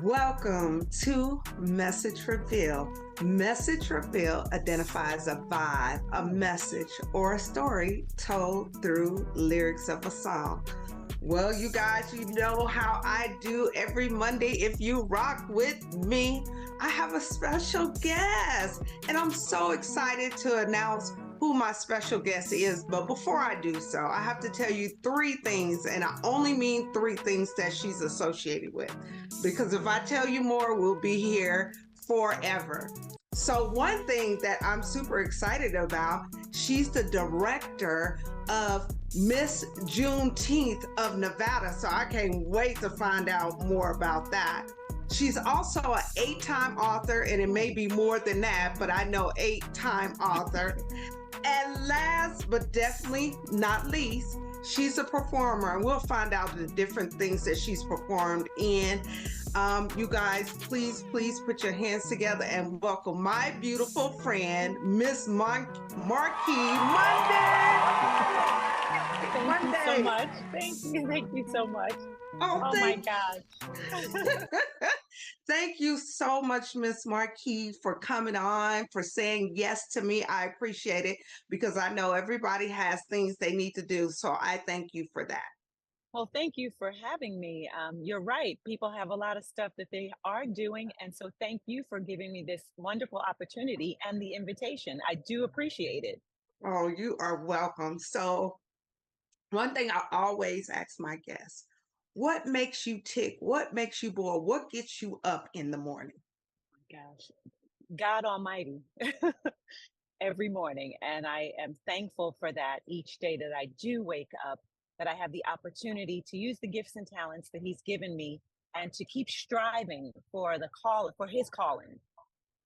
Welcome to Message Reveal. Message Reveal identifies a vibe, a message, or a story told through lyrics of a song. Well, you guys, you know how I do every Monday. If you rock with me, I have a special guest, and I'm so excited to announce who my special guest is. But before I do so, I have to tell you three things, and I only mean three things that she's associated with. Because if I tell you more, we'll be here forever. So, one thing that I'm super excited about, she's the director of Miss Juneneenth of Nevada. So, I can't wait to find out more about that. She's also an 8-time author, and it may be more than that, but I know 8-time author. And last but definitely not least, she's a performer, and we'll find out the different things that she's performed in. You guys, please put your hands together and welcome my beautiful friend, Miss MarQue Munday. Thank you so much. Thank you so much. Oh my gosh. Thank you so much, Miss MarQue, for coming on, for saying yes to me. I appreciate it because I know everybody has things they need to do. So I thank you for that. Well, thank you for having me. You're right. People have a lot of stuff that they are doing. And so thank you for giving me this wonderful opportunity and the invitation. I do appreciate it. Oh, you are welcome. So one thing I always ask my guests, what makes you tick? What makes you boil? What gets you up in the morning? Oh my gosh, God Almighty every morning. And I am thankful for that each day that I do wake up, that I have the opportunity to use the gifts and talents that He's given me and to keep striving for the call, for His calling.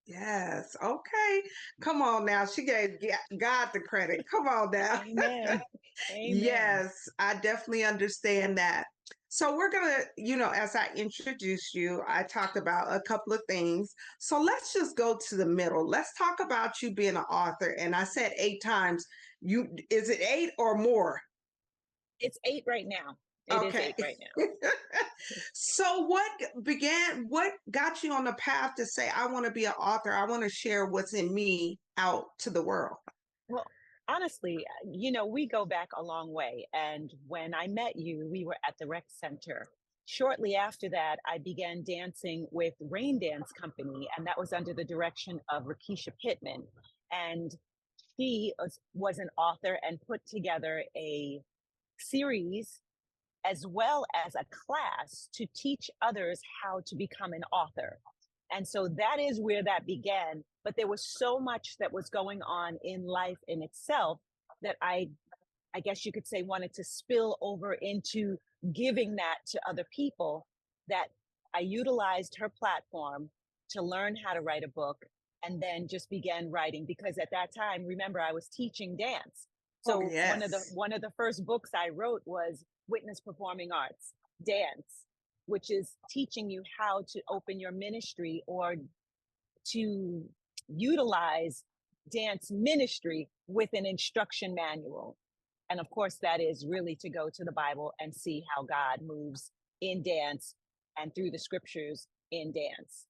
Yes. Okay. Come on now. She gave God the credit. Come on now. Amen. Amen. Yes, I definitely understand that. So we're going to, as I introduced you, I talked about a couple of things. So let's just go to the middle. Let's talk about you being an author. And I said 8 times. Is it 8 or more? It's 8 right now. It is 8 right now. So what got you on the path to say, I want to be an author? I want to share what's in me out to the world. Well, honestly, we go back a long way. And when I met you, we were at the rec center. Shortly after that, I began dancing with Rain Dance Company, and that was under the direction of Rakisha Pittman. And she was an author and put together a series as well as a class to teach others how to become an author. And so that is where that began. But there was so much that was going on in life in itself that I guess you could say wanted to spill over into giving that to other people, that I utilized her platform to learn how to write a book and then just began writing, because at that time, remember, I was teaching dance. So one of the first books I wrote was Witness Performing Arts, Dance, which is teaching you how to open your ministry or to utilize dance ministry with an instruction manual. And of course, that is really to go to the Bible and see how God moves in dance and through the scriptures in dance.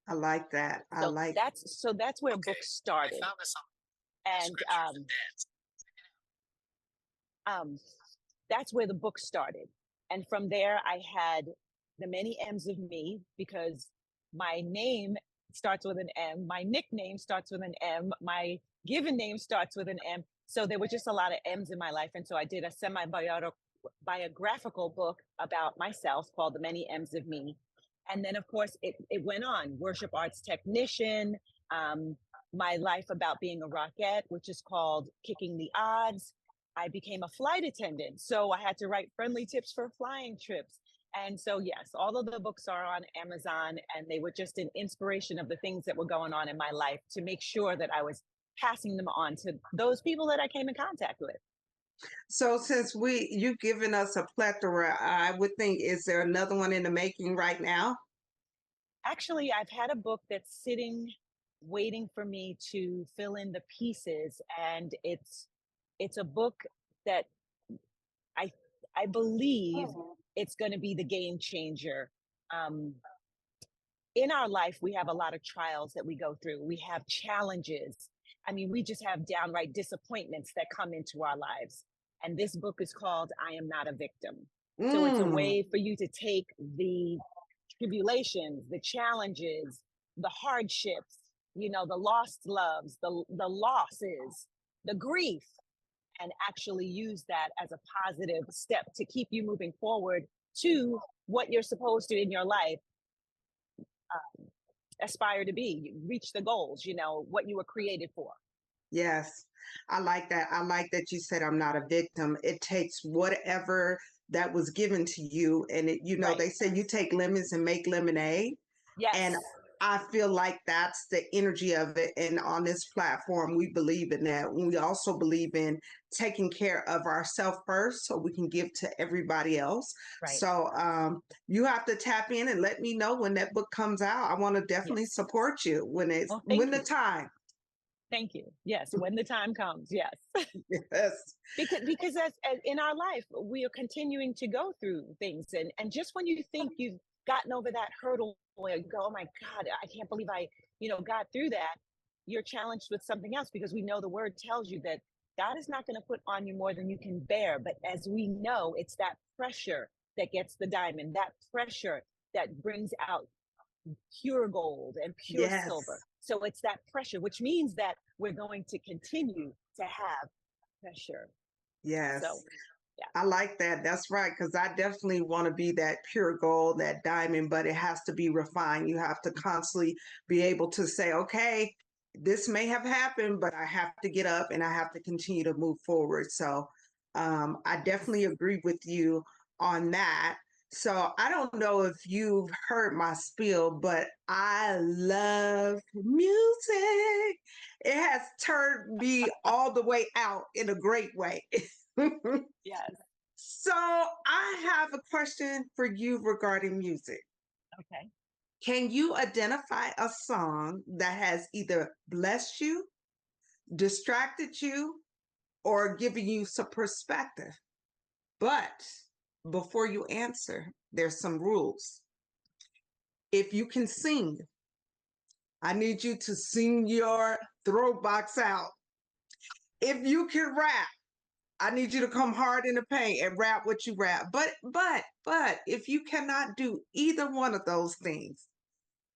I like that. That's where books started. And that's where the book started. And from there, I had the many M's of me, because my name starts with an M, my nickname starts with an M, my given name starts with an M. So there were just a lot of M's in my life. And so I did a semi-biographical book about myself called The Many M's of Me. And then, of course, it went on. Worship arts technician, my life about being a rockette, which is called Kicking the Odds. I became a flight attendant, so I had to write friendly tips for flying trips. And so, yes, all of the books are on Amazon, and they were just an inspiration of the things that were going on in my life to make sure that I was passing them on to those people that I came in contact with. So since you've given us a plethora, I would think, is there another one in the making right now? Actually, I've had a book that's sitting, waiting for me to fill in the pieces, and it's a book that I believe it's going to be the game changer. in our life, we have a lot of trials that we go through. We have challenges. I mean, we just have downright disappointments that come into our lives. And this book is called I Am Not a Victim. So it's a Mm, way for you to take the tribulations, the challenges, the hardships, the lost loves, the losses, the grief, and actually use that as a positive step to keep you moving forward to what you're supposed to in your life aspire to be, reach the goals, what you were created for. yes, I like that. I like that you said I'm not a victim. It takes whatever that was given to you, and Right. they say you take lemons and make lemonade. And Yes. I feel like that's the energy of it. And on this platform, we believe in that. We also believe in taking care of ourselves first so we can give to everybody else. Right. So you have to tap in and let me know when that book comes out. I want to definitely Yes. support you Well, when thank the you. time. Thank you. Yes, when the time comes. Yes. Yes. Because as in our life, we are continuing to go through things, and just when you think you've gotten over that hurdle, or you go, oh my God, I can't believe I got through that, you're challenged with something else, because we know the word tells you that God is not going to put on you more than you can bear. But as we know, it's that pressure that gets the diamond, that pressure that brings out pure gold and pure silver. Yes. So it's that pressure, which means that we're going to continue to have pressure. So Yes. yeah. I like that. That's right. Because I definitely want to be that pure gold, that diamond, but it has to be refined. You have to constantly be able to say, okay, this may have happened, but I have to get up and I have to continue to move forward. So I definitely agree with you on that. So I don't know if you've heard my spiel, but I love music. It has turned me all the way out in a great way. Yes. So I have a question for you regarding music. Okay. Can you identify a song that has either blessed you, distracted you, or given you some perspective? But before you answer, there's some rules. If you can sing, I need you to sing your throat box out. If you can rap, I need you to come hard in the paint and rap what you rap. But if you cannot do either one of those things,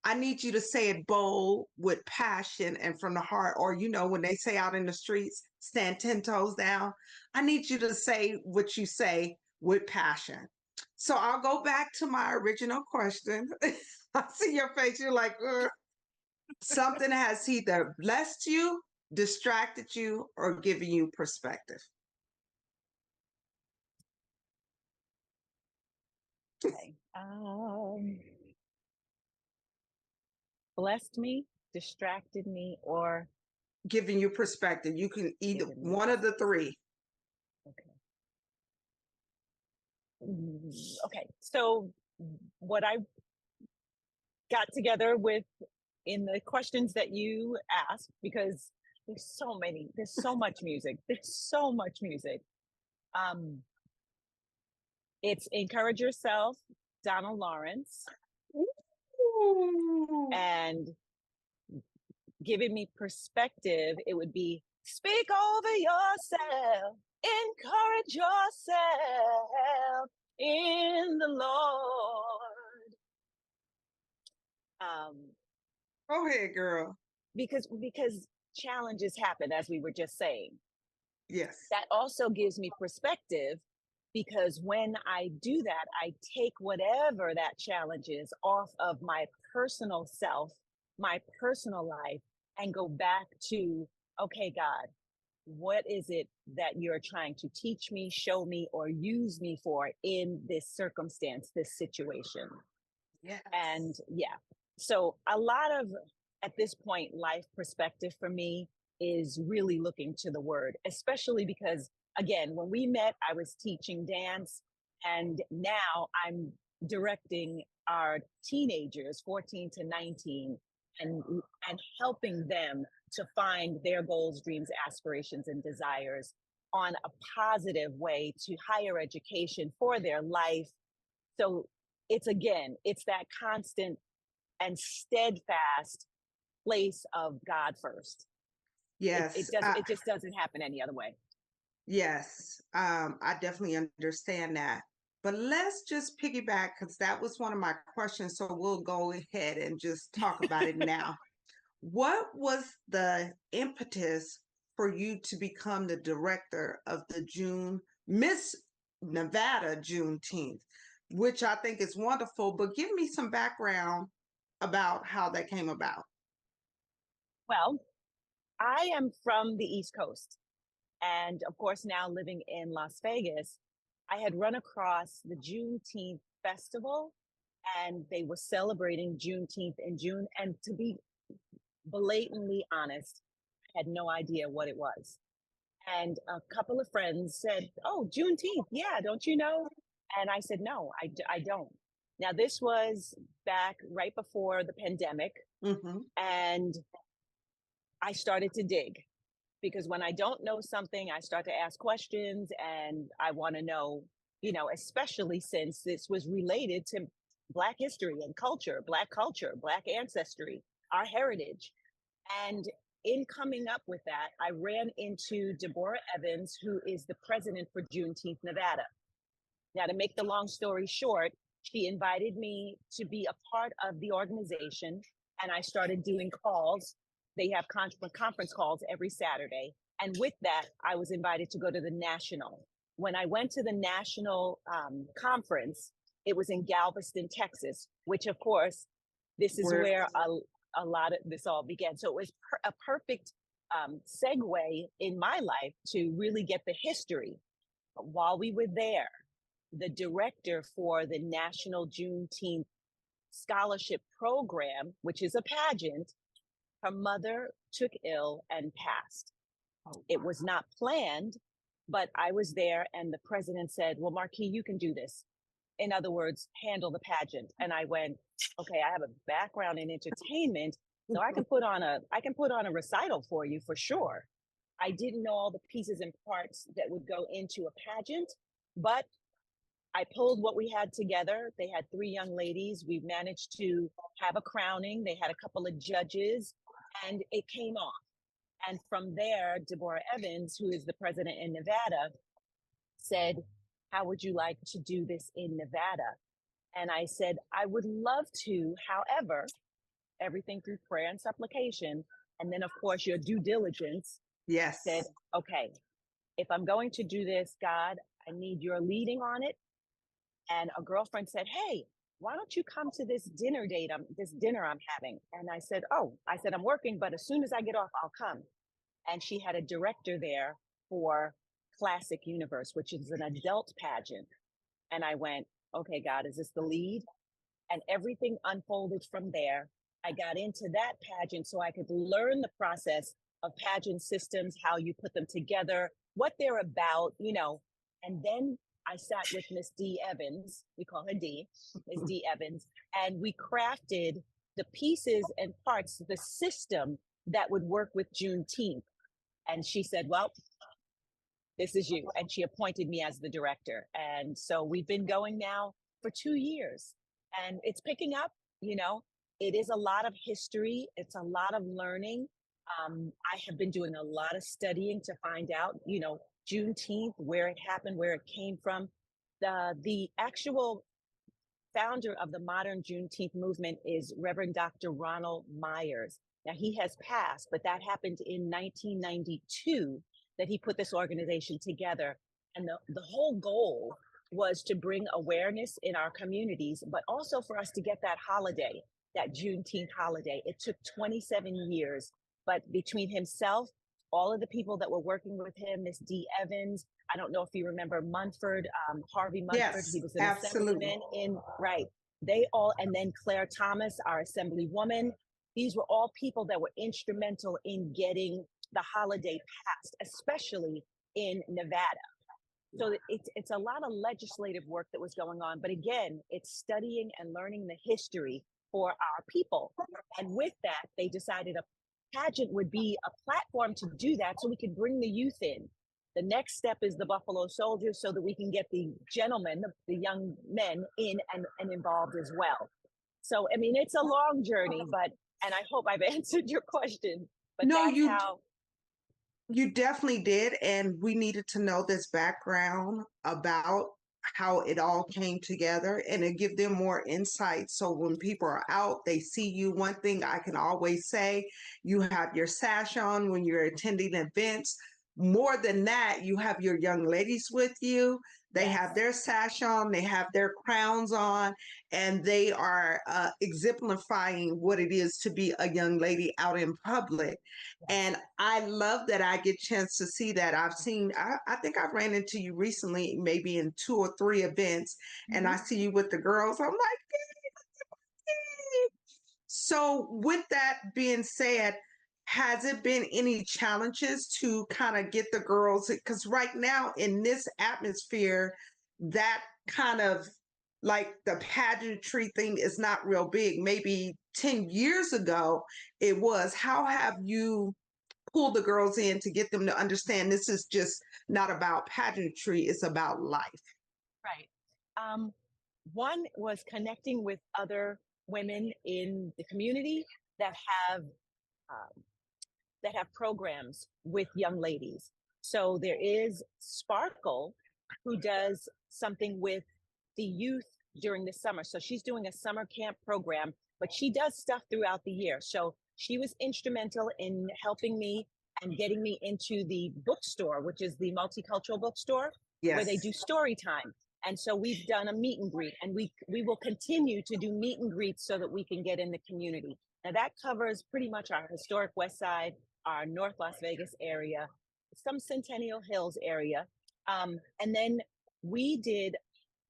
I need you to say it bold with passion and from the heart. Or, when they say out in the streets, stand 10 toes down, I need you to say what you say with passion. So I'll go back to my original question. I see your face. You're like, "Ugh." Something has either blessed you, distracted you, or given you perspective. Okay. Blessed me, distracted me, or Giving you perspective. You can either given me one of the perspective. three. Okay. Okay. So what I got together with in the questions that you asked, because there's so much music. There's so much music. Um, it's Encourage Yourself, Donald Lawrence, Ooh. and giving me perspective, it would be Speak Over Yourself, encourage yourself in the Lord. Go ahead, girl. Because challenges happen, as we were just saying. Yes. That also gives me perspective, because when I do that, I take whatever that challenge is off of my personal self, my personal life, and go back to, okay, God, what is it that you're trying to teach me, show me, or use me for in this circumstance, this situation? Yes. And yeah, so a lot of, at this point, life perspective for me is really looking to the word, especially because, again, when we met, I was teaching dance, and now I'm directing our teenagers, 14 to 19, and helping them to find their goals, dreams, aspirations, and desires on a positive way to higher education for their life. So it's, again, it's that constant and steadfast place of God first. Yes. It just doesn't happen any other way. Yes. I definitely understand that. But let's just piggyback because that was one of my questions. So we'll go ahead and just talk about it now. What was the impetus for you to become the director of the Miss Nevada Juneteenth, which I think is wonderful, but give me some background about how that came about. Well, I am from the East Coast. And of course, now living in Las Vegas, I had run across the Juneteenth festival and they were celebrating Juneteenth in June. And to be blatantly honest, I had no idea what it was. And a couple of friends said, "Oh, Juneteenth, yeah, don't you know?" And I said, "No, I don't." Now, this was back right before the pandemic, Mm-hmm. and I started to dig because when I don't know something, I start to ask questions and I want to know, especially since this was related to Black history and culture, Black ancestry, our heritage. And in coming up with that, I ran into Deborah Evans, who is the president for Juneteenth Nevada. Now, to make the long story short, she invited me to be a part of the organization, and I started doing calls. They have conference calls every Saturday. And with that, I was invited to go to the national. When I went to the national conference, it was in Galveston, Texas, which, of course, this is where a lot of this all began. So it was a perfect segue in my life to really get the history. But while we were there, the director for the National Juneteenth Scholarship Program, which is a pageant, her mother took ill and passed. It was not planned, but I was there and the president said, "Well, MarQue, you can do this." In other words, handle the pageant. And I went, "Okay, I have a background in entertainment, so I can put on a recital for you for sure." I didn't know all the pieces and parts that would go into a pageant, but I pulled what we had together. They had 3 young ladies. We managed to have a crowning. They had a couple of judges, and it came off. And from there, Deborah Evans, who is the president in Nevada, said, "How would you like to do this in Nevada?" And I said, "I would love to. However, everything through prayer and supplication. And then, of course, your due diligence." Yes. I said, "Okay, if I'm going to do this, God, I need your leading on it." And a girlfriend said, "Hey, why don't you come to this dinner I'm having?" And I said, "I'm working, but as soon as I get off, I'll come." And she had a director there for Classic Universe, which is an adult pageant. And I went, "Okay, God, is this the lead?" And everything unfolded from there. I got into that pageant so I could learn the process of pageant systems, how you put them together, what they're about, and then I sat with Miss D. Evans, we call her D, Miss D. Evans, and we crafted the pieces and parts, the system that would work with Juneteenth. And she said, "Well, this is you." And she appointed me as the director. And so we've been going now for 2 years and it's picking up, it is a lot of history. It's a lot of learning. I have been doing a lot of studying to find out, Juneteenth, where it happened, where it came from. The actual founder of the modern Juneteenth movement is Reverend Dr. Ronald Myers. Now he has passed, but that happened in 1992 that he put this organization together. And the whole goal was to bring awareness in our communities, but also for us to get that holiday, that Juneteenth holiday. It took 27 years, but between himself, all of the people that were working with him, Miss D. Evans, I don't know if you remember Munford, Harvey Munford, Yes, he was an absolutely. assemblyman right. They all, and then Claire Thomas, our assemblywoman, these were all people that were instrumental in getting the holiday passed, especially in Nevada. So it's a lot of legislative work that was going on. But again, it's studying and learning the history for our people. And with that, they decided a pageant would be a platform to do that so we could bring the youth in. The next step is the Buffalo Soldiers so that we can get the gentlemen, the young men in and involved as well. So, I mean, it's a long journey, but, and I hope I've answered your question, but No, that's how. you definitely did, and we needed to know this background about how it all came together and to give them more insight. So when people are out, they see you. One thing I can always say, you have your sash on when you're attending events. More than that, you have your young ladies with you. They Yes. have their sash on, they have their crowns on, and they are exemplifying what it is to be a young lady out in public. And I love that I get a chance to see that. I think I ran into you recently, maybe in two or three events, and I Mhm. see you with the girls. I'm like, "Yay." So, with that being said, has it been any challenges to kind of get the girls? Because right now in this atmosphere, that kind of like the pageantry thing is not real big. Maybe 10 years ago it was. How have you pull the girls in to get them to understand this is just not about pageantry, it's about life? Right. Um, One was connecting with other women in the community that have um, that have programs with young ladies. So there is Sparkle, who does something with the youth during the summer. So she's doing a summer camp program, but she does stuff throughout the year. So she was instrumental in helping me and getting me into the bookstore, which is the multicultural bookstore, where they Yes. do story time. And so we've done a meet and greet, and we will continue to do meet and greets so that we can get in the community. Now that covers pretty much our historic West Side, our North Las Vegas area, some Centennial Hills area. And then we did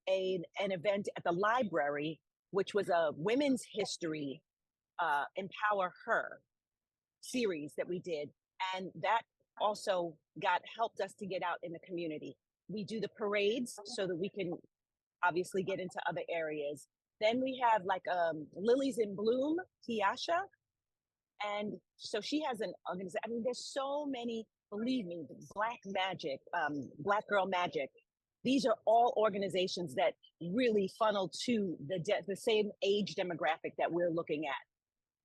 an event at the library, which was a women's history, Empower Her series that we did. And that also got helped us to get out in the community. We do the parades so that we can obviously get into other areas. Then we have like Lilies in Bloom, Tiasha, and so she has an organization. I mean, there's so many, believe me, Black Magic, Black Girl Magic. These are all organizations that really funnel to the same age demographic that we're looking at.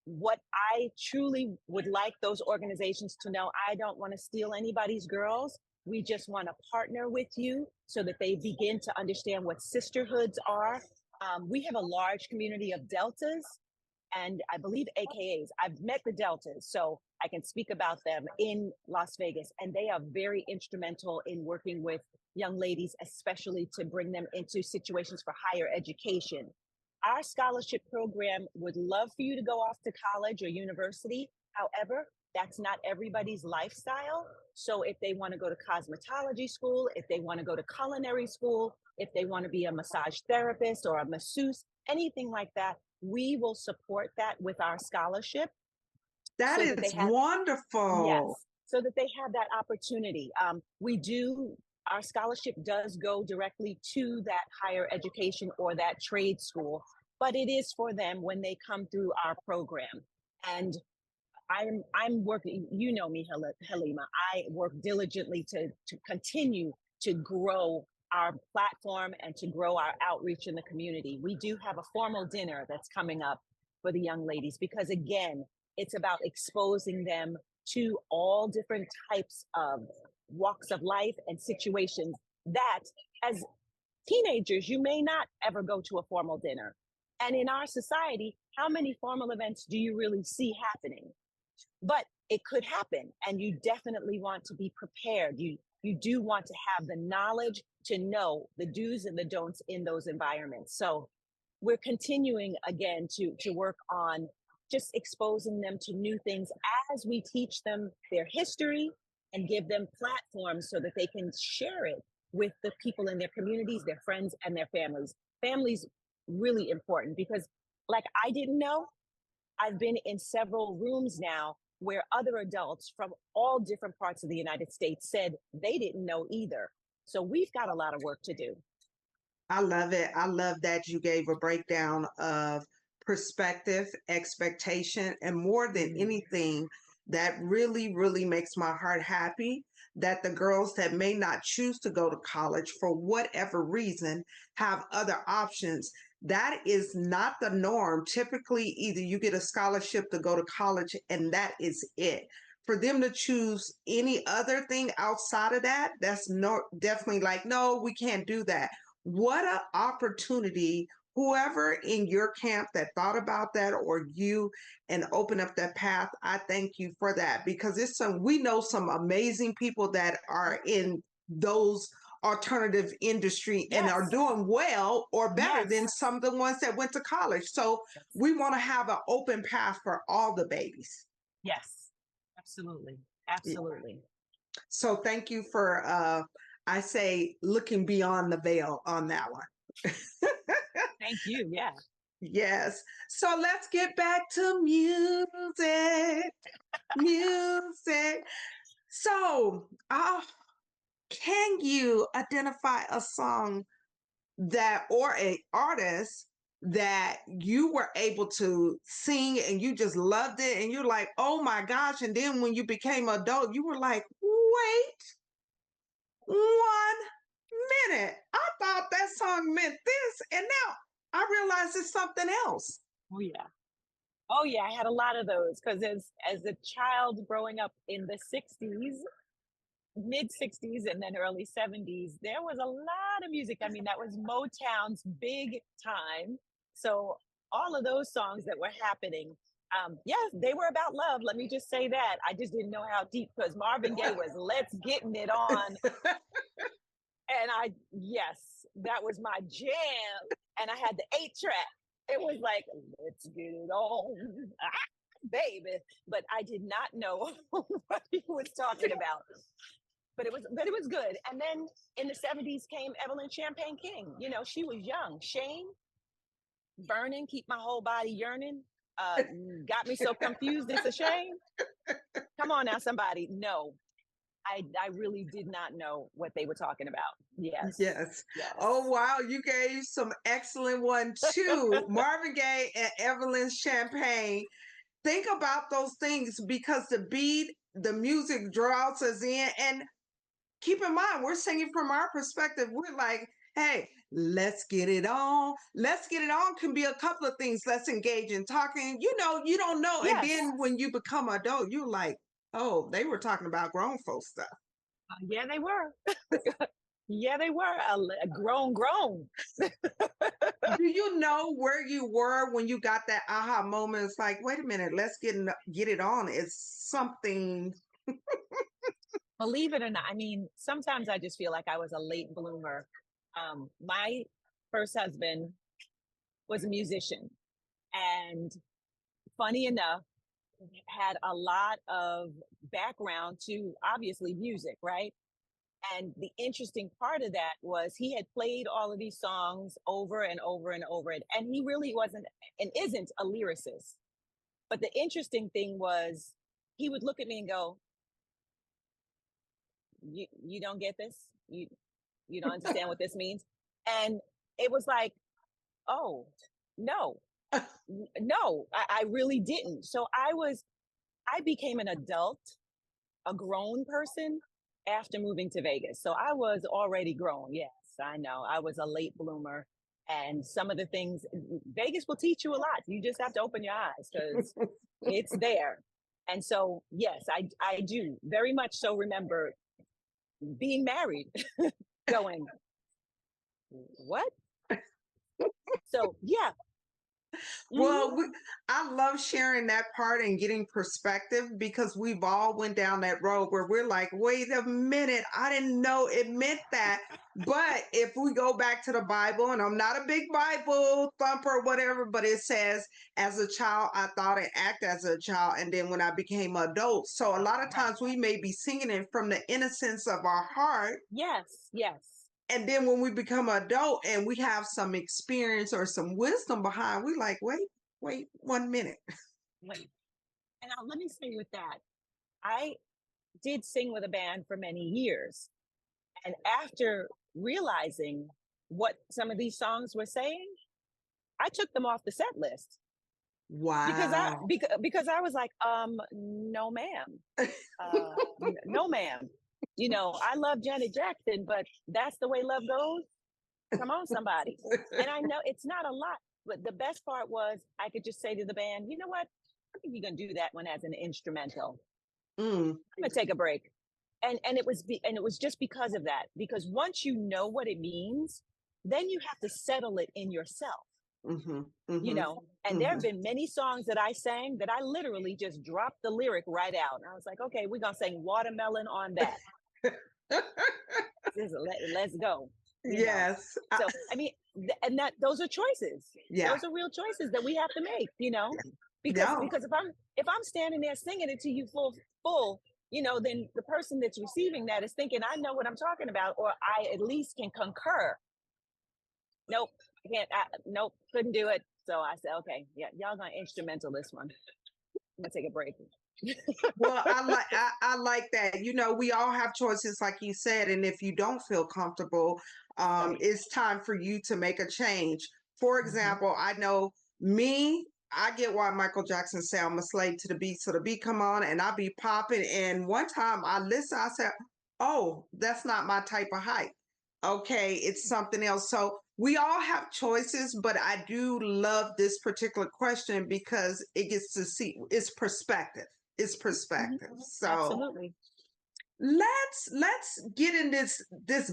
What I truly would like those organizations to know, I don't want to steal anybody's girls. We just want to partner with you so that they begin to understand what sisterhoods are. We have a large community of Deltas and I believe AKAs. I've met the Deltas, so I can speak about them in Las Vegas, and they are very instrumental in working with young ladies, especially to bring them into situations for higher education. Our scholarship program would love for you to go off to college or university. However, that's not everybody's lifestyle. So if they want to go to cosmetology school, if they want to go to culinary school, if they want to be a massage therapist or a masseuse, anything like that, we will support that with our scholarship That so that they is have, yes, wonderful. so that they have that opportunity. We do, our scholarship does go directly to that higher education or that trade school, but it is for them when they come through our program. And I'm working, you know me, Halima. I work diligently to continue to grow our platform and to grow our outreach in the community. We do have a formal dinner that's coming up for the young ladies because again, it's about exposing them to all different types of walks of life and situations that as teenagers you may not ever go to a formal dinner. And in our society, how many formal events do you really see happening? But it could happen and you definitely want to be prepared. You do want to have the knowledge to know the do's and the don'ts in those environments. So we're continuing again to work on just exposing them to new things as we teach them their history and give them platforms so that they can share it with the people in their communities, their friends, and their families. Families really important because like I didn't know, I've been in several rooms now where other adults from all different parts of the United States said they didn't know either. So we've got a lot of work to do. I love it. I love that you gave a breakdown of perspective, expectation, and more than Mm. anything, that really, really makes my heart happy that the girls that may not choose to go to college for whatever reason have other options. That is not the norm. Typically, either you get a scholarship to go to college and that is it. For them to choose any other thing outside of that, that's no definitely like, no, we can't do that. What an opportunity. Whoever in your camp that thought about that or you and open up that path, I thank you for that because it's some we know some amazing people that are in those alternative industry and are Yes. doing well or better than Yes. some of the ones that went to college. So Yes. we want to have an open path for all the babies. Yes. Absolutely. Absolutely. So thank you for I say looking beyond the veil on that one. Thank you. Yeah. Yes. So let's get back to music. Music. So, can you identify a song that or a artist that you were able to sing and you just loved it and you're like, oh my gosh. And then when you became adult, you were like, wait 1 minute. I thought that song meant this. And now I realize it's something else. Oh yeah. Oh yeah. I had a lot of those because as a child growing up in the 60s, mid 60s and then early 70s, there was a lot of music. I mean, that was Motown's big time. So all of those songs that were happening, yes, they were about love. Let me just say that. I just didn't know how deep because Marvin Gaye was "Let's Getting It On," and yes, that was my jam. And I had the 8 track. It was like, "Let's get it on." Baby, but I did not know what he was talking about. But it was good. And then in the 70s came Evelyn Champagne King. You know, she was young. Shane, burning, keep my whole body yearning. Got me so confused. It's a shame. Come on now, somebody. No, I really did not know what they were talking about. Yes. Yes. Yes. Oh wow, you gave some excellent one too. Marvin Gaye and Evelyn Champagne. Think about those things because the beat, the music draws us in. And keep in mind, we're singing from our perspective. We're like, hey, let's get it on. Let's get it on can be a couple of things. Let's engage in talking. You know, you don't know. And Yes. then when you become adult, you're like, oh, they were talking about grown folk stuff. Yeah, they were. Yeah, they were a grown. Do you know where you were when you got that aha moment? It's like, wait a minute, let's get it on. It's something. Believe it or not, I mean, sometimes I just feel like I was a late bloomer. My first husband was a musician, and funny enough, had a lot of background to obviously music, right? And the interesting part of that was he had played all of these songs over and over and over, and he really wasn't and isn't a lyricist. But the interesting thing was he would look at me and go, you don't get this? You don't understand what this means? And it was like, oh, no, no, I really didn't. So I became an adult, a grown person after moving to Vegas. So I was already grown. Yes, I know. I was a late bloomer. And some of the things Vegas will teach you a lot. You just have to open your eyes because it's there. And so, yes, I do very much so remember being married, going, what? So, yeah. Well, I love sharing that part and getting perspective because we've all went down that road where we're like, wait a minute, I didn't know it meant that. But if we go back to the Bible, and I'm not a big Bible thumper or whatever, but it says, as a child, I thought and act as a child. And then when I became adult. So a lot of Right. times we may be singing it from the innocence of our heart. Yes, yes. And then when we become adult and we have some experience or some wisdom behind, we like, wait 1 minute. Wait. And now let me say with that, I did sing with a band for many years. And after realizing what some of these songs were saying, I took them off the set list Wow. because I was like, no, ma'am, no, ma'am. You know, I love Janet Jackson, but that's the way love goes. Come on, somebody. And I know it's not a lot, but the best part was I could just say to the band, you know what? I think you're gonna do that one as an instrumental. Mm, I'm gonna take a break. And it was just because of that. Because once you know what it means, then you have to settle it in yourself, mm-hmm, you mm-hmm, know. And there mm-hmm. have been many songs that I sang that I literally just dropped the lyric right out. And I was like, okay, we're gonna sing watermelon on that. Let's go, you know. Yes. So I mean, and that those are choices. Yeah. Those are real choices that we have to make, you know, No. because if I'm standing there singing it to you full, you know, then the person that's receiving that is thinking I know what I'm talking about, or I at least can concur. Nope, I can't. Nope, couldn't do it. So I said, okay, yeah, y'all gonna instrumental this one. I'm gonna take a break. Well, I like that. You know, we all have choices, like you said, and if you don't feel comfortable, Right. it's time for you to make a change. For Mm-hmm. example, I know me. I get why Michael Jackson said I'm a slave to the beat. So the beat come on and I be popping. And one time I listened, I said, "Oh, that's not my type of hype. Okay, it's something else." So we all have choices, but I do love this particular question because it gets to see its perspective. It's Mm-hmm. perspective. So Absolutely. let's get in this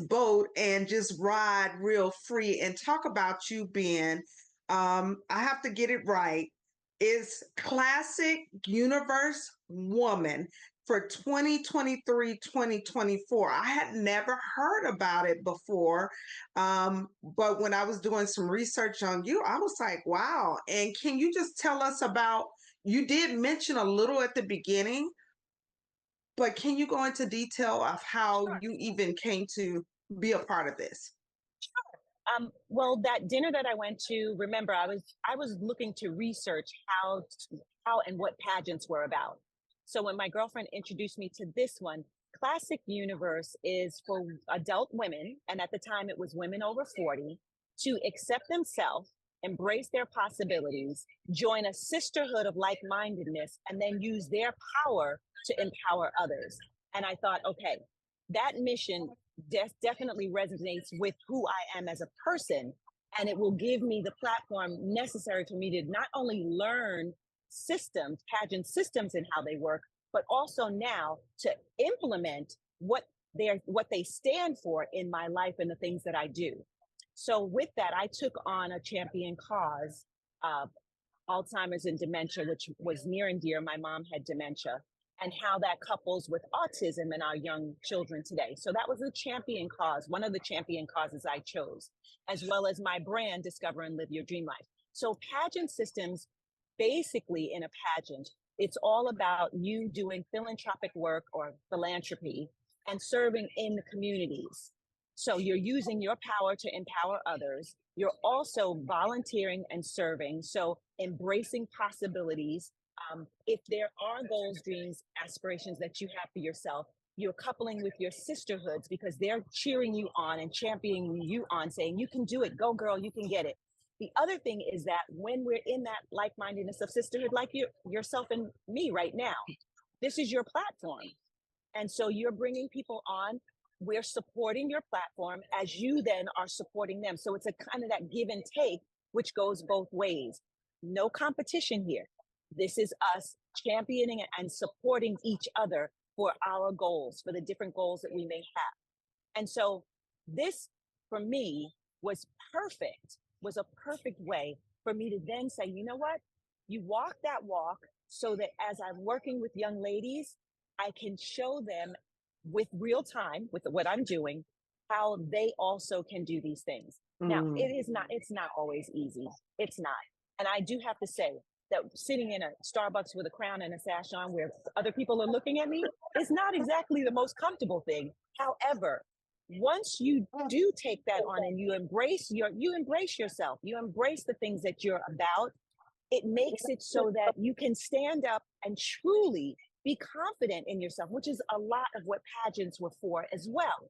boat and just ride real free and talk about you being I have to get it right. Is classic universe woman for 2023-2024. I had never heard about it before. But when I was doing some research on you, I was like, wow. And can you just tell us about, you did mention a little at the beginning, but can you go into detail of how Sure. you even came to be a part of this? Well, that dinner that I went to, remember, I was looking to research how and what pageants were about. So when my girlfriend introduced me to this one, Classic Universe is for adult women, and at the time it was women over 40, to accept themselves, embrace their possibilities, join a sisterhood of like-mindedness, and then use their power to empower others. And I thought, okay, that mission definitely resonates with who I am as a person. And it will give me the platform necessary for me to not only learn systems, pageant systems and how they work, but also now to implement what they stand for in my life and the things that I do. So with that, I took on a champion cause, uh, Alzheimer's and dementia, which was near and dear. My mom had dementia, and how that couples with autism in our young children today. So that was a champion cause, one of the champion causes I chose, as well as my brand, Discover and Live Your Dream Life. So pageant systems, basically in a pageant, it's all about you doing philanthropic work or philanthropy and serving in the communities. So you're using your power to empower others. You're also volunteering and serving. So embracing possibilities. If there are goals, dreams, aspirations that you have for yourself, you're coupling with your sisterhoods because they're cheering you on and championing you on, saying, you can do it, go girl, you can get it. The other thing is that when we're in that like-mindedness of sisterhood, like yourself and me right now, this is your platform. And so you're bringing people on. We're supporting your platform as you then are supporting them. So it's a kind of that give and take, which goes both ways. No competition here. This is us championing and supporting each other for our goals, for the different goals that we may have. And so this, for me, was a perfect way for me to then say, you know what? You walk that walk so that as I'm working with young ladies, I can show them with real time, with what I'm doing, how they also can do these things. Now, Mm. it's not always easy. It's not. And I do have to say that sitting in a Starbucks with a crown and a sash on where other people are looking at me is not exactly the most comfortable thing. However, once you do take that on and you embrace yourself, you embrace the things that you're about, it makes it so that you can stand up and truly be confident in yourself, which is a lot of what pageants were for as well.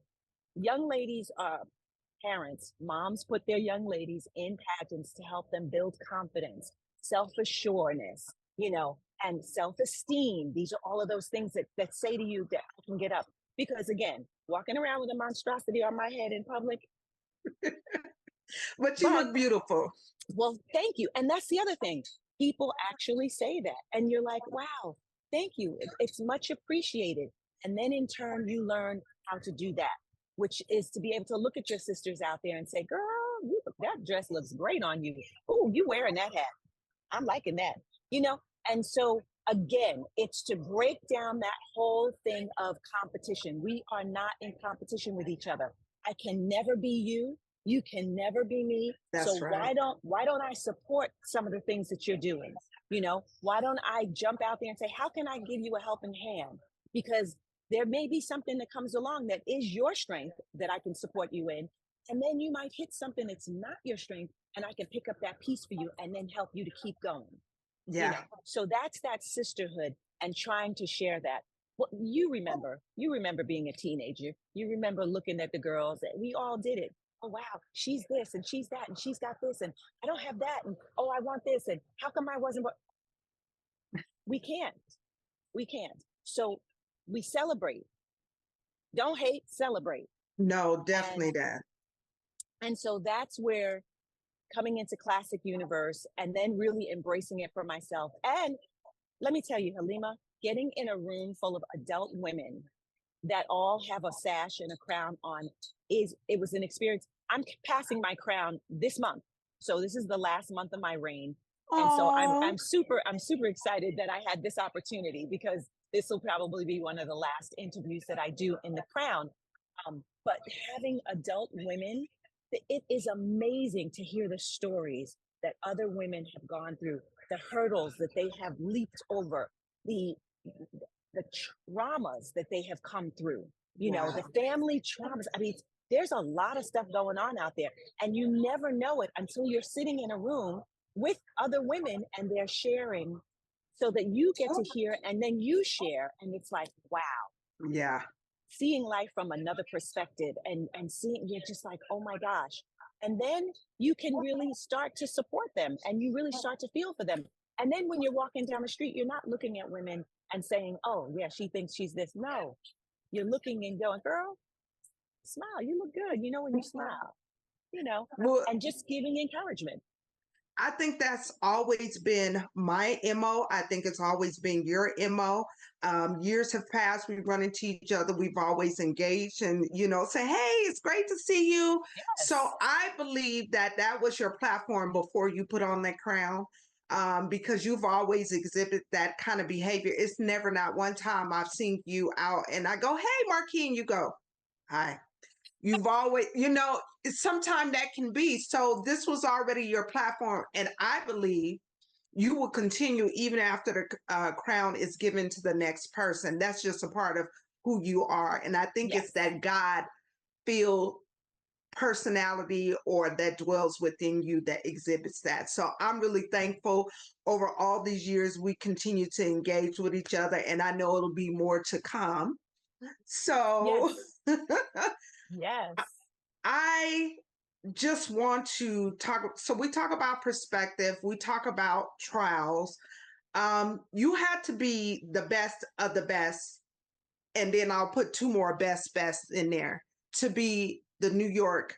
Young ladies are parents, moms put their young ladies in pageants to help them build confidence, self-assuredness, and self-esteem. These are all of those things that say to you that I can get up. Because again, walking around with a monstrosity on my head in public, But you But look beautiful. well, thank you. And that's the other thing. People actually say that. And you're like, wow, thank you. It's much appreciated. And then in turn, you learn how to do that, which is to be able to look at your sisters out there and say, girl, that dress looks great on you. Oh, you wearing that hat. I'm liking that, you know? And so again, it's to break down that whole thing of competition. We are not in competition with each other. I can never be you. You can never be me. So That's right. why don't I support some of the things that you're doing? You know, why don't I jump out there and say, how can I give you a helping hand? Because there may be something that comes along that is your strength that I can support you in. And then you might hit something that's not your strength and I can pick up that piece for you and then help you to keep going. You Yeah. know, so that's that sisterhood and trying to share that. Well, you remember being a teenager. You remember looking at the girls. We all did it. Oh wow, she's this and she's that and she's got this and I don't have that and oh I want this and how come I wasn't? We can't. We can't. So we celebrate. Don't hate. Celebrate. No, definitely And that. so that's where coming into Classic Universe and then really embracing it for myself. And let me tell you, Halima, getting in a room full of adult women that all have a sash and a crown on it was an experience. I'm passing my crown this month. So this is the last month of my reign. And so Oh, I'm super excited that I had this opportunity because this will probably be one of the last interviews that I do in the crown. But having adult women, it is amazing to hear the stories that other women have gone through, the hurdles that they have leaped over, the the traumas that they have come through, you know, the wow. family traumas. I mean, there's a lot of stuff going on out there, and you never know it until you're sitting in a room with other women and they're sharing so that you get to hear and then you share. And it's like, wow, Yeah. seeing life from another perspective and seeing you're just like oh my gosh, and then you can really start to support them and you really start to feel for them. And then when you're walking down the street, you're not looking at women and saying, oh yeah, she thinks she's this. No, you're looking and going, girl, smile, you look good, you know, when you smile, you know, Well, and just giving encouragement. I think that's always been my MO. I think it's always been your MO. Years have passed. We run into each other. We've always engaged and, say, hey, it's great to see you. So Yes. I believe that that was your platform before you put on that crown. Because you've always exhibited that kind of behavior. It's never not one time I've seen you out and I go, hey, MarQue, and you go, hi. You've always, sometimes that can be. So this was already your platform. And I believe you will continue even after the crown is given to the next person. That's just a part of who you are. And I think it's Yes. that God feel personality or that dwells within you that exhibits that. So I'm really thankful over all these years we continue to engage with each other and I know it'll be more to come. So Yes. Yes. I just want to talk. So we talk about perspective, we talk about trials. You had to be the best of the best, and then I'll put two more best in there to be the New York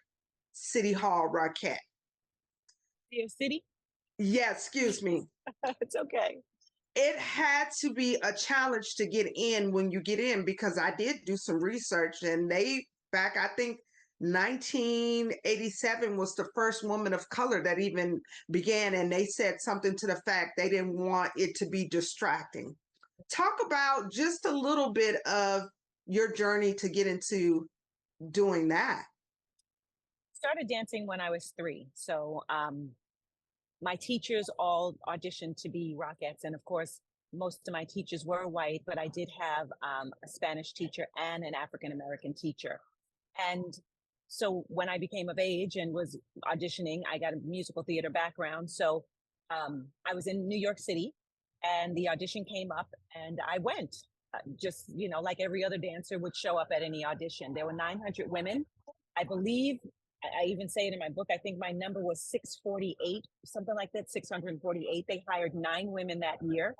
City Hall Rockette. Your city. Yeah, excuse me. It's okay. It had to be a challenge to get in when you get in because I did do some research and they back I think 1987 was the first woman of color that even began and they said something to the fact they didn't want it to be distracting. Talk about just a little bit of your journey to get into doing that. Started dancing when I was 3. So my teachers all auditioned to be Rockettes. And of course, most of my teachers were white, but I did have a Spanish teacher and an African American teacher. And so when I became of age and was auditioning, I got a musical theater background. So I was in New York City and the audition came up and I went. Just, like every other dancer would show up at any audition. There were 900 women. I believe I even say it in my book. I think my number was 648, something like that, 648. They hired 9 women that year.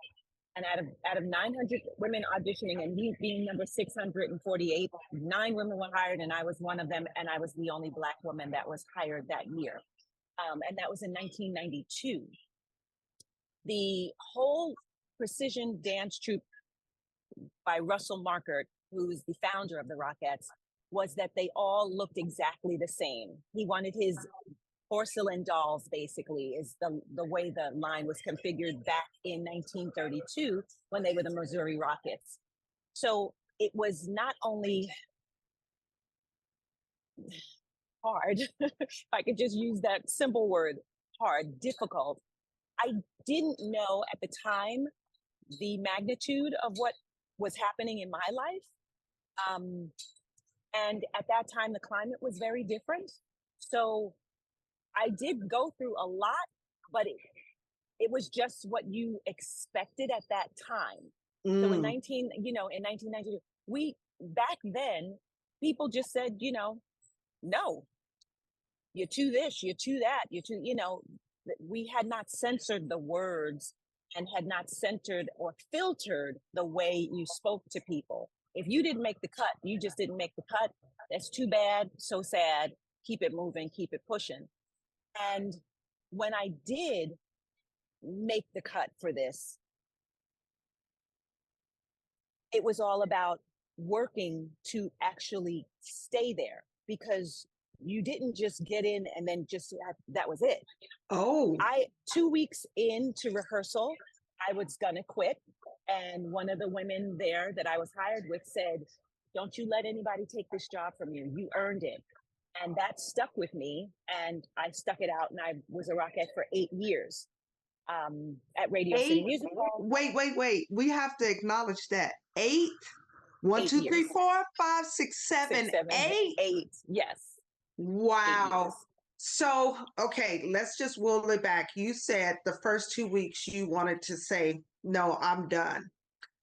And out of 900 women auditioning and me being number 648, 9 women were hired, and I was one of them. And I was the only Black woman that was hired that year. And that was in 1992. The whole precision dance troupe by Russell Markert, who's the founder of the Rockettes, was that they all looked exactly the same. He wanted his porcelain dolls, basically, is the way the line was configured back in 1932 when they were the Missouri Rockets. So it was not only hard, if I could just use that simple word, hard, difficult. I didn't know at the time the magnitude of what was happening in my life. And at that time, the climate was very different. So I did go through a lot, but it was just what you expected at that time. So in 1992, back then, people just said, no, you're too this, you're too that, you're too, we had not censored the words and had not centered or filtered the way you spoke to people. If you didn't make the cut, you just didn't make the cut. That's too bad, so sad. Keep it moving, keep it pushing. And when I did make the cut for this, it was all about working to actually stay there, because you didn't just get in and then just that was it. Oh, 2 weeks into rehearsal, I was gonna quit. And one of the women there that I was hired with said, "Don't you let anybody take this job from you. You earned it." And that stuck with me, and I stuck it out, and I was a Rockette for 8 years at Radio City 8. Music Hall. Wait. We have to acknowledge that. 8. 1, 8 2, 3, years. 4, 5, 6, 7, 6, 7, 8. 8. Yes. 8 Wow. years. So, okay, let's just roll it back. You said the first 2 weeks you wanted to say, no, I'm done.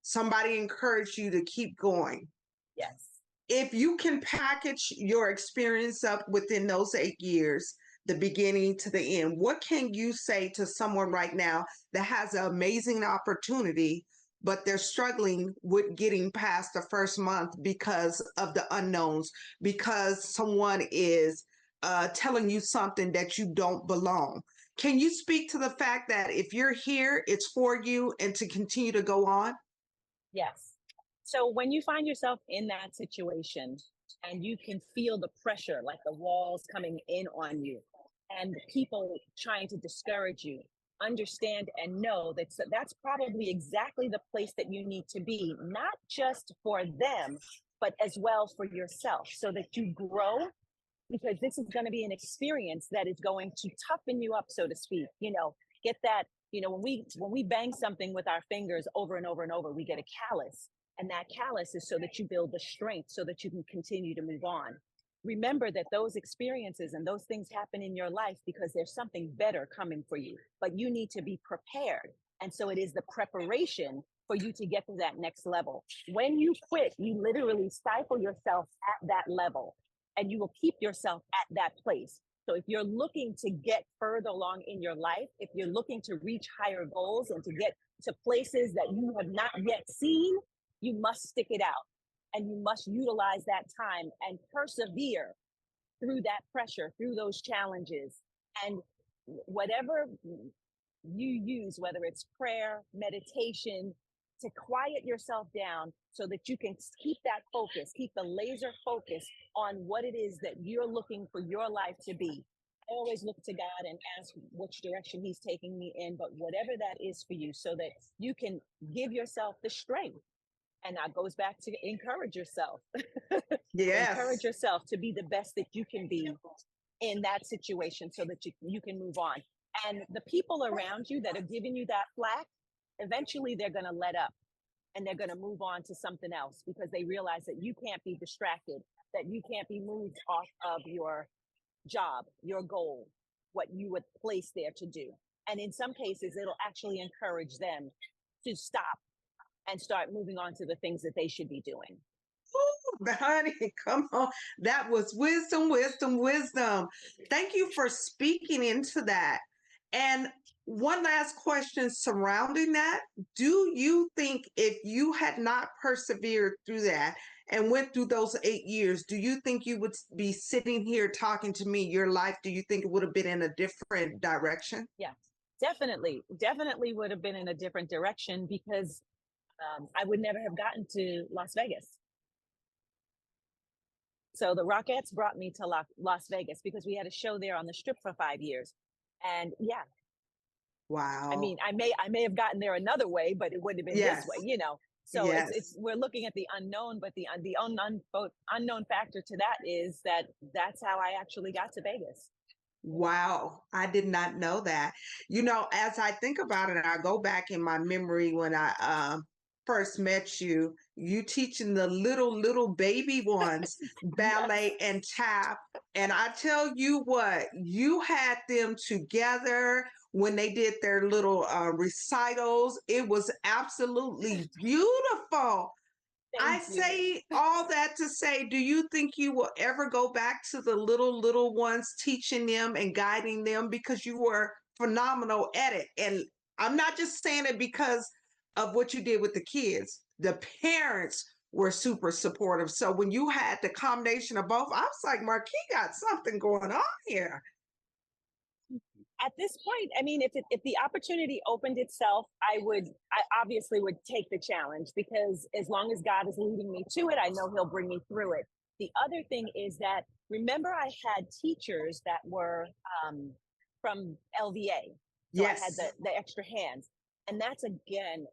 Somebody encouraged you to keep going. Yes. If you can package your experience up within those 8 years, the beginning to the end, what can you say to someone right now that has an amazing opportunity, but they're struggling with getting past the first month because of the unknowns, because someone is telling you something that you don't belong? Can you speak to the fact that if you're here, it's for you and to continue to go on? Yes. So when you find yourself in that situation and you can feel the pressure, like the walls coming in on you and people trying to discourage you, understand and know that that's probably exactly the place that you need to be, not just for them, but as well for yourself, so that you grow, because this is going to be an experience that is going to toughen you up, so to speak. Get that, when we bang something with our fingers over and over and over, we get a callus. And that callus is so that you build the strength so that you can continue to move on. Remember that those experiences and those things happen in your life because there's something better coming for you, but you need to be prepared. And so it is the preparation for you to get to that next level. When you quit, you literally stifle yourself at that level, and you will keep yourself at that place. So if you're looking to get further along in your life, if you're looking to reach higher goals and to get to places that you have not yet seen, you must stick it out, and you must utilize that time and persevere through that pressure, through those challenges. And whatever you use, whether it's prayer, meditation, to quiet yourself down so that you can keep that focus, keep the laser focus on what it is that you're looking for your life to be. I always look to God and ask which direction He's taking me in, but whatever that is for you, so that you can give yourself the strength. And that goes back to encourage yourself. Yes. Encourage yourself to be the best that you can be in that situation so that you can move on. And the people around you that are giving you that flack, eventually they're going to let up and they're going to move on to something else, because they realize that you can't be distracted, that you can't be moved off of your job, your goal, what you were placed there to do. And in some cases, it'll actually encourage them to stop and start moving on to the things that they should be doing. Ooh, honey, come on. That was wisdom. Thank you for speaking into that. And one last question surrounding that. Do you think if you had not persevered through that and went through those 8 years, do you think you would be sitting here talking to me? Your life, do you think it would have been in a different direction? Yeah, definitely would have been in a different direction because I would never have gotten to Las Vegas. So the Rockettes brought me to Las Vegas because we had a show there on the Strip for 5 years. And yeah, I Wow. mean, I may have gotten there another way, but it wouldn't have been this Yes. way, you know. So it's Yes. we're looking at the unknown, but the unknown factor to that is that that's how I actually got to Vegas. Wow, I did not know that. As I think about it, I go back in my memory when I first met you, you teaching the little baby ones Yes. ballet and tap. And I tell you what, you had them together when they did their little recitals. It was absolutely beautiful. I Thank you. say all that to say, do you think you will ever go back to the little ones, teaching them and guiding them because you were phenomenal at it? And I'm not just saying it because of what you did with the kids. The parents were super supportive. So when you had the combination of both, I was like, MarQue got something going on here. At this point, I mean, if the opportunity opened itself, I obviously would take the challenge because as long as God is leading me to it, I know He'll bring me through it. The other thing is that remember, I had teachers that were from LVA, so I had Yes. the extra hands, and that's again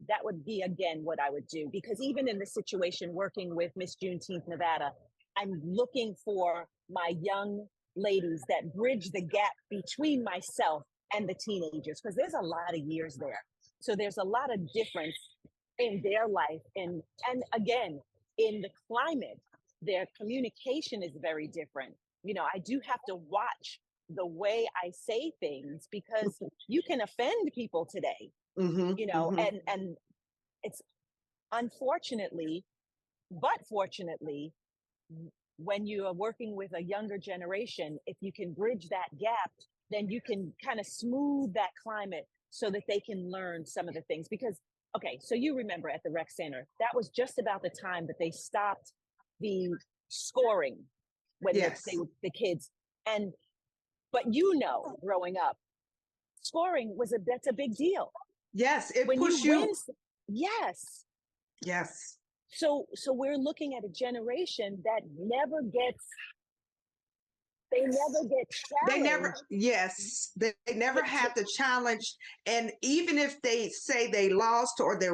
that would be again what I would do because even in the situation working with Miss Juneteenth Nevada, I'm looking for my young ladies that bridge the gap between myself and the teenagers because there's a lot of years there, so there's a lot of difference in their life and again in the climate their communication is very different. I do have to watch the way I say things because you can offend people today, Mm-hmm, mm-hmm. and it's unfortunately but fortunately when you are working with a younger generation, if you can bridge that gap, then you can kind of smooth that climate so that they can learn some of the things. Because, okay, so you remember at the rec center, that was just about the time that they stopped the scoring when Yes. the kids and but growing up, scoring that's a big deal. Yes, it When you pushed win, you. yes. Yes. So we're looking at a generation that they never get They never, challenged. yes, they never To had the challenge. And even if they say they lost or they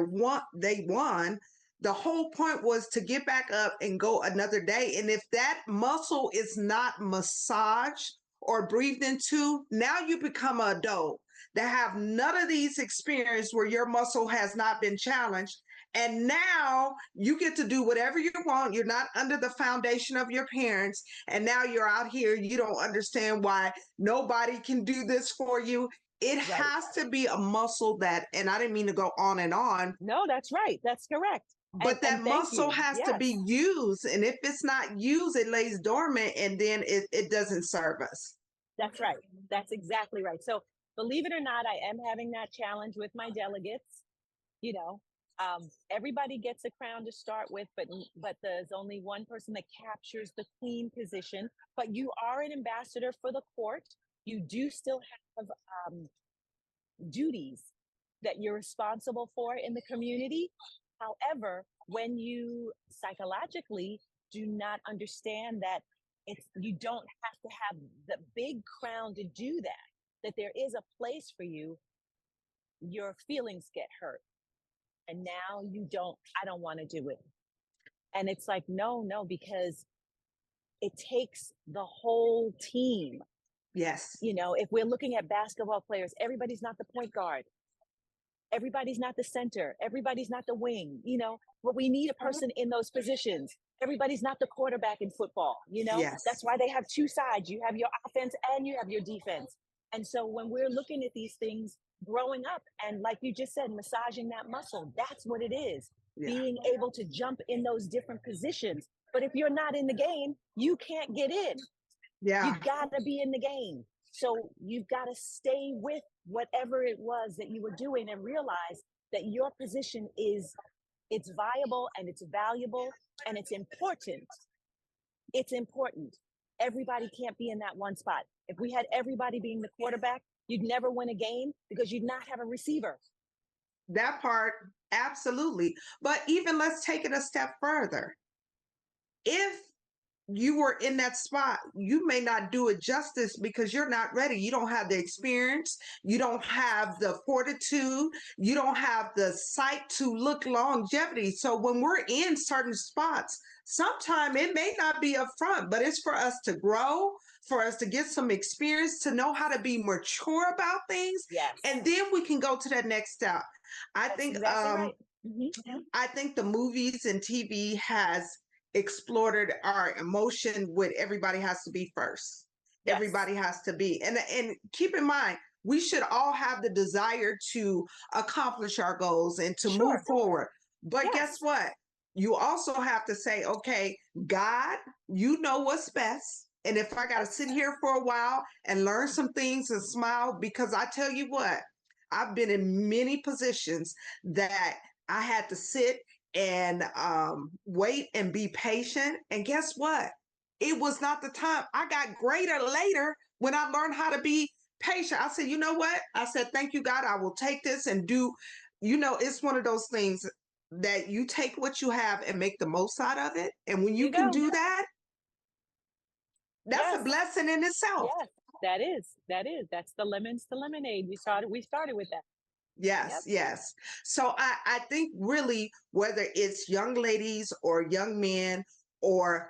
won, the whole point was to get back up and go another day. And if that muscle is not massaged or breathed into, now you become an adult that have none of these experience where your muscle has not been challenged. And now you get to do whatever you want. You're not under the foundation of your parents, and now you're out here, you don't understand why nobody can do this for you. It right. has to be a muscle that, and I didn't mean to go on, No, that's right. That's correct. And but that and thank muscle you. has to Yes, be used. And if it's not used, it lays dormant and then it doesn't serve us. that's right. That's exactly right. So believe it or not, I am having that challenge with my delegates. You know, everybody gets a crown to start with, but there's only one person that captures the queen position. But you are an ambassador for the court. You do still have duties that you're responsible for in the community. However, when you psychologically do not understand that you don't have to have the big crown to do that there is a place for you, your feelings get hurt. And now I don't want to do it. And it's like, no, because it takes the whole team. Yes. If we're looking at basketball players, everybody's not the point guard. Everybody's not the center. Everybody's not the wing, but we need a person in those positions. Everybody's not the quarterback in football, Yes. that's why they have two sides. You have your offense and you have your defense. And so when we're looking at these things growing up, and like you just said, massaging that muscle, that's what it is. Yeah. Being able to jump in those different positions. But if you're not in the game, you can't get in. Yeah. You gotta be in the game. So you've got to stay with whatever it was that you were doing and realize that your position is, it's viable and it's valuable and it's important. It's important. Everybody can't be in that one spot. If we had everybody being the quarterback, you'd never win a game because you'd not have a receiver. That part, absolutely. But even let's take it a step further. If you were in that spot, you may not do it justice because you're not ready. You don't have the experience, you don't have the fortitude, you don't have the sight to look longevity. So when we're in certain spots, sometimes it may not be up front, but it's for us to grow, for us to get some experience, to know how to be mature about things, Yes. and then we can go to that next step. I That's think exactly right. Mm-hmm. I think the movies and TV has explored our emotion with everybody has to be first. Yes. Everybody has to be. And keep in mind, we should all have the desire to accomplish our goals and to move Sure. forward. But Yes. guess what? You also have to say, okay, God, you know what's best. And if I got to sit here for a while and learn some things and smile, because I tell you what, I've been in many positions that I had to sit and wait and be patient. And guess what? It was not the time. I got greater later when I learned how to be patient. I said, you know what? I said, thank you, God. I will take this and do, it's one of those things that you take what you have and make the most out of it. And when you can do that, that's a blessing in itself. Yes, that is. That's the lemons to lemonade. We started with that. Yes, yes. So I think really whether it's young ladies or young men or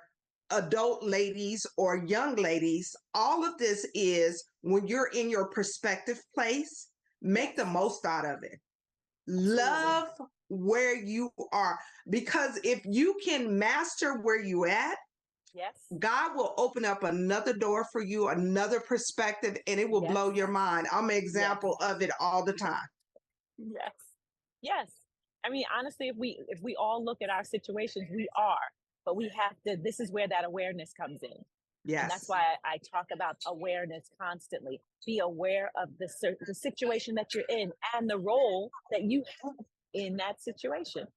adult ladies or young ladies, all of this is when you're in your perspective place, make the most out of it. Love where you are. Because if you can master where you at, yes, God will open up another door for you, another perspective, and it will blow your mind. I'm an example of it all the time. Yes. Yes. I mean, honestly, if we all look at our situations, we are, but we have to, this is where that awareness comes in. Yes. And that's why I talk about awareness constantly. Be aware of the situation that you're in and the role that you have in that situation.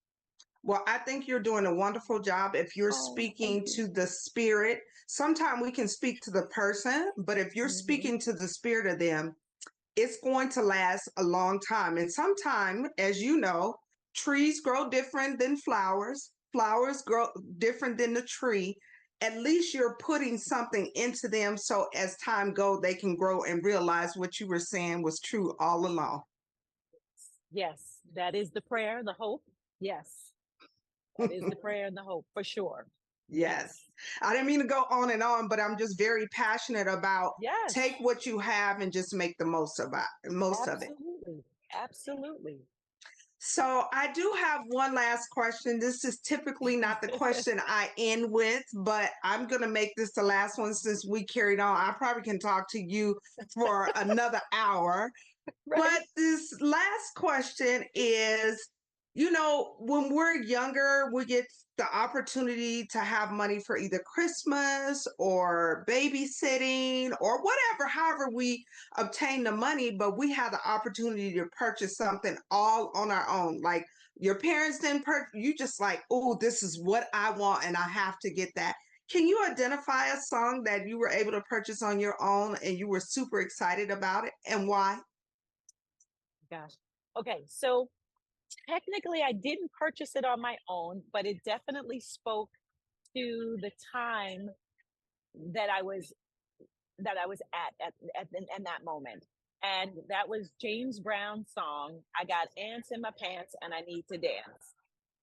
Well, I think you're doing a wonderful job. If you're speaking to the spirit, sometimes we can speak to the person, but if you're speaking to the spirit of them, it's going to last a long time. And sometimes, as you know, trees grow different than flowers. Flowers grow different than the tree. At least you're putting something into them so as time goes, they can grow and realize what you were saying was true all along. Yes, that is the prayer, the hope. Yes, that is the prayer and the hope for sure. Yes. I didn't mean to go on and on, but I'm just very passionate about take what you have and just make the most of it. Absolutely. So I do have one last question. This is typically not the question I end with, but I'm going to make this the last one since we carried on. I probably can talk to you for another hour. Right. But this last question is, when we're younger, we get the opportunity to have money for either Christmas or babysitting or whatever, however we obtain the money, but we have the opportunity to purchase something all on our own. Like your parents didn't purchase, you just like, oh, this is what I want and I have to get that. Can you identify a song that you were able to purchase on your own and you were super excited about it and why? Gosh. Okay, so technically I didn't purchase it on my own, but it definitely spoke to the time that I was at in that moment. And that was James Brown's song, I Got Ants in My Pants and I Need to Dance.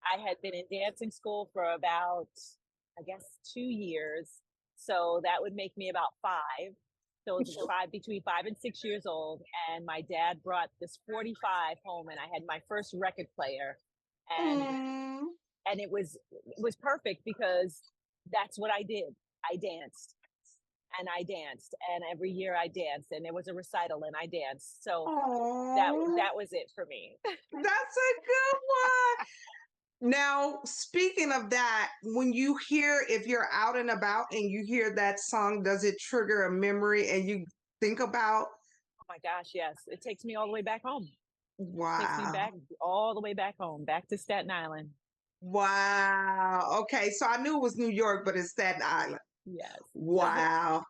I had been in dancing school for about, I guess, 2 years. So that would make me about 5. So it was between 5 and 6 years old. And my dad brought this 45 home and I had my first record player. And it was perfect because that's what I did. I danced. And every year I danced, and there was a recital and I danced. So that was it for me. That's a good one. Now, speaking of that, when you hear, if you're out and about and you hear that song, does it trigger a memory and you think about? Oh my gosh, yes. It takes me all the way back home. Takes me Wow. back all the way back home, back to Staten Island. Wow. Okay, so I knew it was New York, but it's Staten Island. Yes. Wow.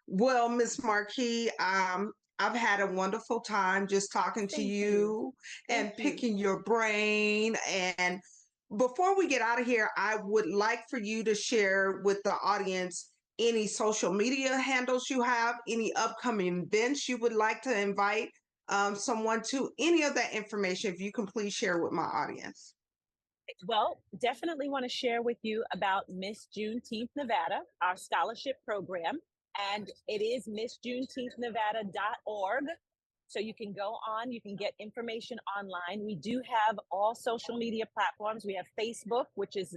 Well, Miss Marquis, I've had a wonderful time just talking to Thank you. you Thank and you. picking your brain. And before we get out of here, I would like for you to share with the audience any social media handles you have, any upcoming events you would like to invite someone to, any of that information, if you can please share with my audience. Well, definitely want to share with you about Miss Juneteenth Nevada, our scholarship program. And it is missjuneteenthnevada.org. So you can go on, you can get information online. We do have all social media platforms. We have Facebook, which is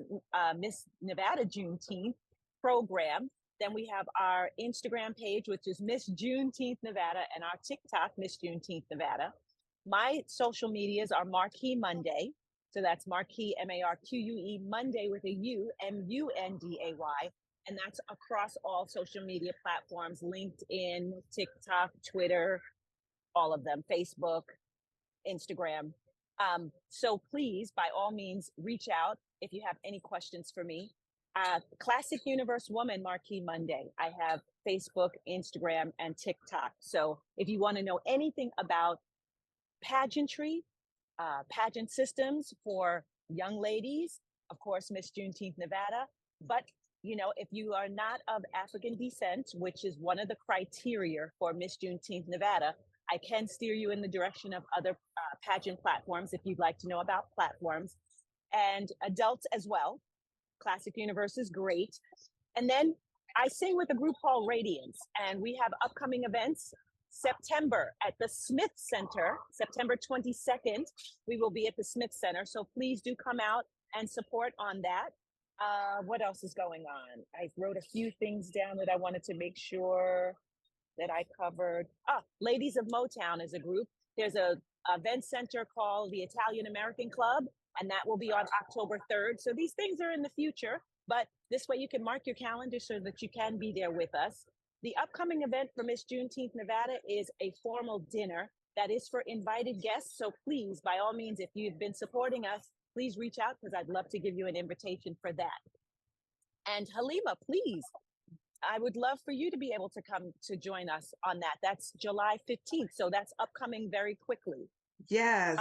Miss Nevada Juneteenth program. Then we have our Instagram page, which is Miss Juneteenth Nevada, and our TikTok, Miss Juneteenth Nevada. My social medias are MarQue Munday. So that's MarQue, MarQue, Monday with a U, Munday. And that's across all social media platforms, LinkedIn, TikTok, Twitter, all of them, Facebook, Instagram. So please, by all means, reach out if you have any questions for me. Classic Universe Woman, MarQue Munday. I have Facebook, Instagram, and TikTok. So if you want to know anything about pageantry, pageant systems for young ladies, of course, Miss Juneteenth Nevada. But, you know, if you are not of African descent, which is one of the criteria for Miss Juneteenth Nevada, I can steer you in the direction of other pageant platforms if you'd like to know about platforms, and adults as well. Classic Universe is great. And then I sing with a group called Radiance, and we have upcoming events. September at the Smith Center, September 22nd, we will be at the Smith Center. So please do come out and support on that. What else is going on? I wrote a few things down that I wanted to make sure that I covered. Ladies of Motown is a group. There's a event center called the Italian American Club, and that will be on October 3rd. So these things are in the future, but this way you can mark your calendar so that you can be there with us. The upcoming event for Miss Juneteenth Nevada is a formal dinner that is for invited guests. So please, by all means, if you've been supporting us, please reach out because I'd love to give you an invitation for that. And Hallema, please, I would love for you to be able to come to join us on that. That's July 15th. So that's upcoming very quickly. Yes.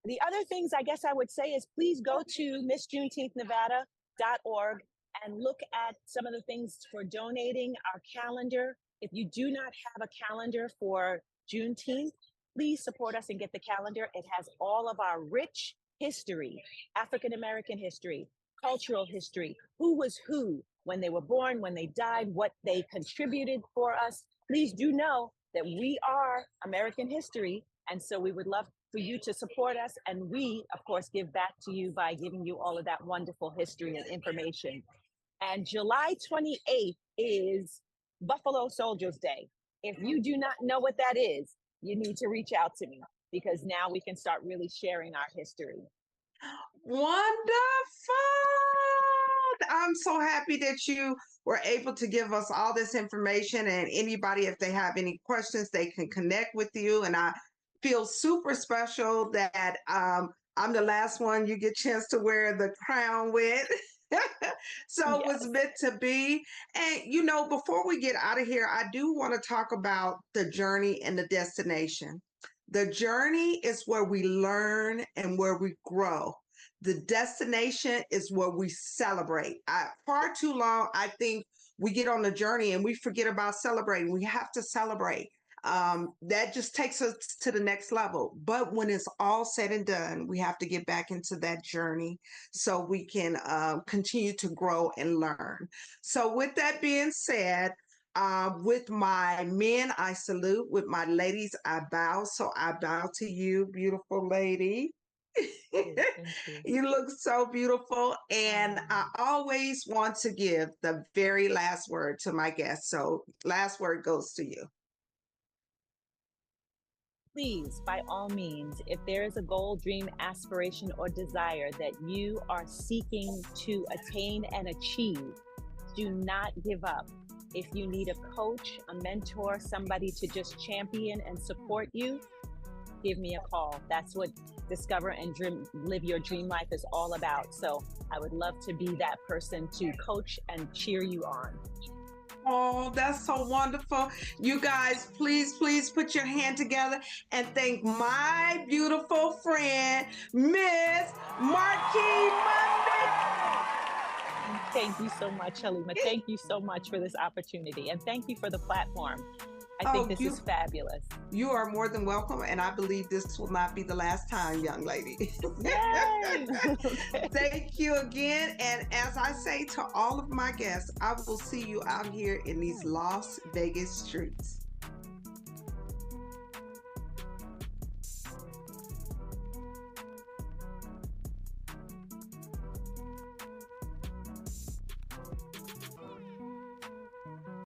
The other things I guess I would say is please go to missjuneteenthnevada.org and look at some of the things for donating, our calendar. If you do not have a calendar for Juneteenth, please support us and get the calendar. It has all of our rich history, African American history, cultural history, who was who when they were born, when they died, what they contributed for us. Please do know that we are American history. And so we would love for you to support us. And we, of course, give back to you by giving you all of that wonderful history and information. And July 28th is Buffalo Soldiers Day. If you do not know what that is, you need to reach out to me because now we can start really sharing our history. Wonderful. I'm so happy that you were able to give us all this information. And anybody, if they have any questions, they can connect with you. And I feel super special that I'm the last one you get a chance to wear the crown with. So it was meant to be. And, you know, before we get out of here, I do want to talk about the journey and the destination. The journey is where we learn and where we grow. The destination is where we celebrate. Far too long, I think we get on the journey and we forget about celebrating. We have to celebrate. That just takes us to the next level. But when it's all said and done, we have to get back into that journey so we can continue to grow and learn. So, with that being said, with my men, I salute. With my ladies, I bow. So I bow to you, beautiful lady. Thank you. You look so beautiful. And I always want to give the very last word to my guests. So last word goes to you. Please, by all means, if there is a goal, dream, aspiration, or desire that you are seeking to attain and achieve, do not give up. If you need a coach, a mentor, somebody to just champion and support you, give me a call. That's what Discover and Live Your Dream Life is all about. So I would love to be that person to coach and cheer you on. Oh, that's so wonderful. You guys, please, please put your hand together and thank my beautiful friend, Miss MarQue Munday. Thank you so much, Hallema. Thank you so much for this opportunity. And thank you for the platform. I think this is fabulous. You are more than welcome. And I believe this will not be the last time, young lady. Yay! Thank you again. And as I say to all of my guests, I will see you out here in these Las Vegas streets.